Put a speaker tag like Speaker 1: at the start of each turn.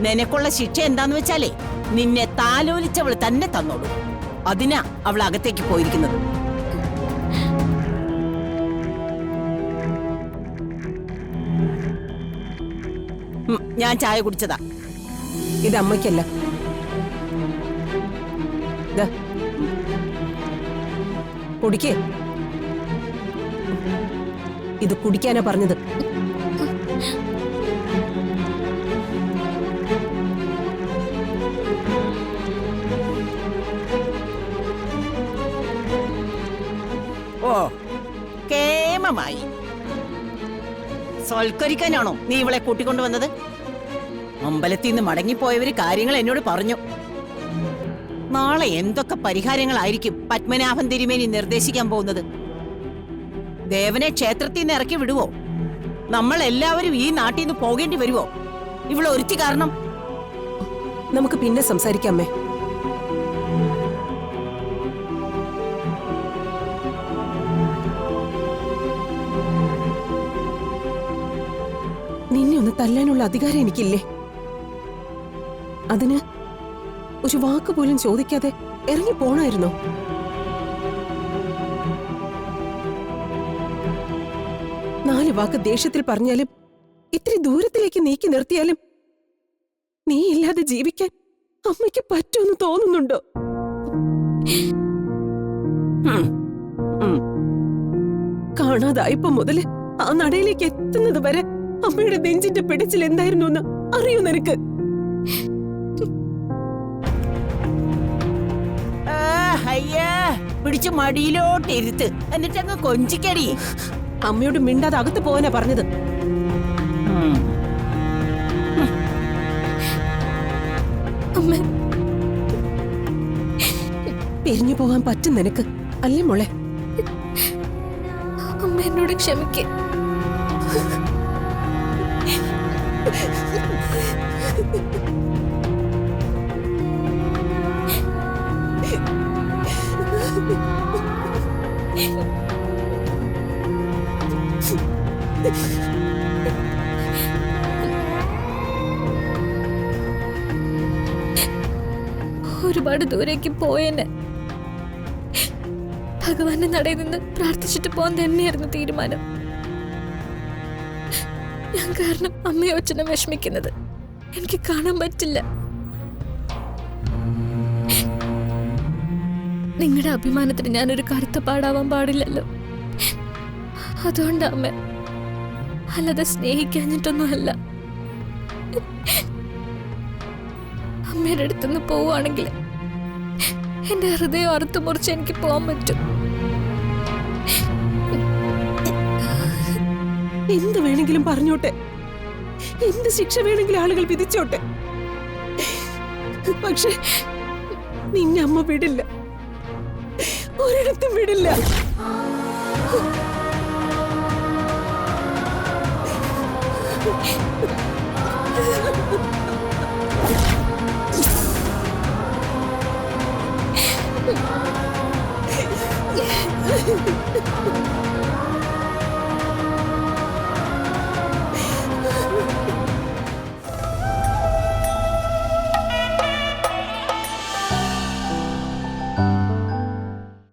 Speaker 1: നിനക്കുള്ള ശിക്ഷ എന്താന്ന് വെച്ചാലേ നിന്നെ താലോലിച്ചവള് തന്നെ തന്നോളൂ. അതിനാ അവൾ അകത്തേക്ക് പോയിരിക്കുന്നത്. ഞാൻ ചായ കുടിച്ചതാ.
Speaker 2: ഇത് അമ്മയ്ക്കല്ല. കുടിക്കേ. ഇത് കുടിക്കാനാ പറഞ്ഞത്.
Speaker 1: ഓ, കേമമായി. സൽക്കരിക്കാനാണോ നീ ഇവളെ കൂട്ടിക്കൊണ്ടുവന്നത്? അമ്പലത്തിൽ നിന്ന് മടങ്ങിപ്പോയവര് കാര്യങ്ങൾ എന്നോട് പറഞ്ഞു. നാളെ എന്തൊക്കെ പരിഹാരങ്ങളായിരിക്കും പത്മനാഭൻ തിരുമേനി നിർദ്ദേശിക്കാൻ പോകുന്നത്? ദേവനെ ക്ഷേത്രത്തിൽ നിന്ന് ഇറക്കി വിടുവോ? നമ്മൾ എല്ലാവരും ഈ നാട്ടിൽ നിന്ന് പോകേണ്ടി വരുവോ ഇവളെ ഒരുത്തി കാരണം?
Speaker 2: നമുക്ക് പിന്നെ സംസാരിക്കാമേ. നിന്നെ ഒന്ന് തല്ലാനുള്ള അധികാരം എനിക്കില്ലേ? അതിന് ഒരു വാക്ക് പോലും ചോദിക്കാതെ ഇറങ്ങി പോണായിരുന്നോ? നാല് വാക്ക് ദേഷ്യത്തിൽ പറഞ്ഞാലും ഇത്തിരി ദൂരത്തിലേക്ക് നീക്കി നിർത്തിയാലും നീ ഇല്ലാതെ ജീവിക്കാൻ അമ്മയ്ക്ക് പറ്റുമെന്ന് തോന്നുന്നുണ്ടോ? കാണാതായപ്പോ മുതല് ആ നടയിലേക്ക് എത്തുന്നത് വരെ അമ്മയുടെ നെഞ്ചിന്റെ പിടിച്ചിൽ എന്തായിരുന്നു എന്ന് അറിയൂ നിനക്ക്?
Speaker 1: പിടിച്ച് മടിയിലോട്ട് ഇരുത്ത്, എന്നിട്ടങ്ങ് കൊഞ്ചിക്കടി.
Speaker 2: അമ്മയോട് മിണ്ടാതെ അകത്ത് പോവാനാ പറഞ്ഞത്. പിരിഞ്ഞു പോകാൻ പറ്റും നിനക്ക് അല്ലേ മോളെ?
Speaker 3: അമ്മ എന്നോട് ക്ഷമിക്കേ. ഒരുപാട് ദൂരേക്ക് പോയെന്നെ. ഭഗവാന്റെ നടയിൽ നിന്ന് പ്രാർത്ഥിച്ചിട്ട് പോകാൻ തന്നെയായിരുന്നു തീരുമാനം. ഞാൻ കാരണം അമ്മയോ അച്ഛനും വിഷമിക്കുന്നത് എനിക്ക് കാണാൻ പറ്റില്ല. നിങ്ങളുടെ അഭിമാനത്തിന് ഞാനൊരു കറുത്ത പാടാവാൻ പാടില്ലല്ലോ. അതുകൊണ്ട് അമ്മ, അല്ലാതെ സ്നേഹിക്കാഞ്ഞിട്ടൊന്നുമല്ല. അമ്മയുടെ അടുത്തുനിന്ന് പോവുകയാണെങ്കിൽ എന്റെ ഹൃദയം അറുത്തു മുറിച്ച് എനിക്ക് പോകാൻ പറ്റും.
Speaker 2: എന്ത് വേണമെങ്കിലും പറഞ്ഞോട്ടെ, എന്ത് ശിക്ഷ വേണമെങ്കിലും ആളുകൾ വിധിച്ചോട്ടെ. പക്ഷെ നിന്നെ അമ്മ വിടില്ല, ഒരിടത്തും വിടില്ല.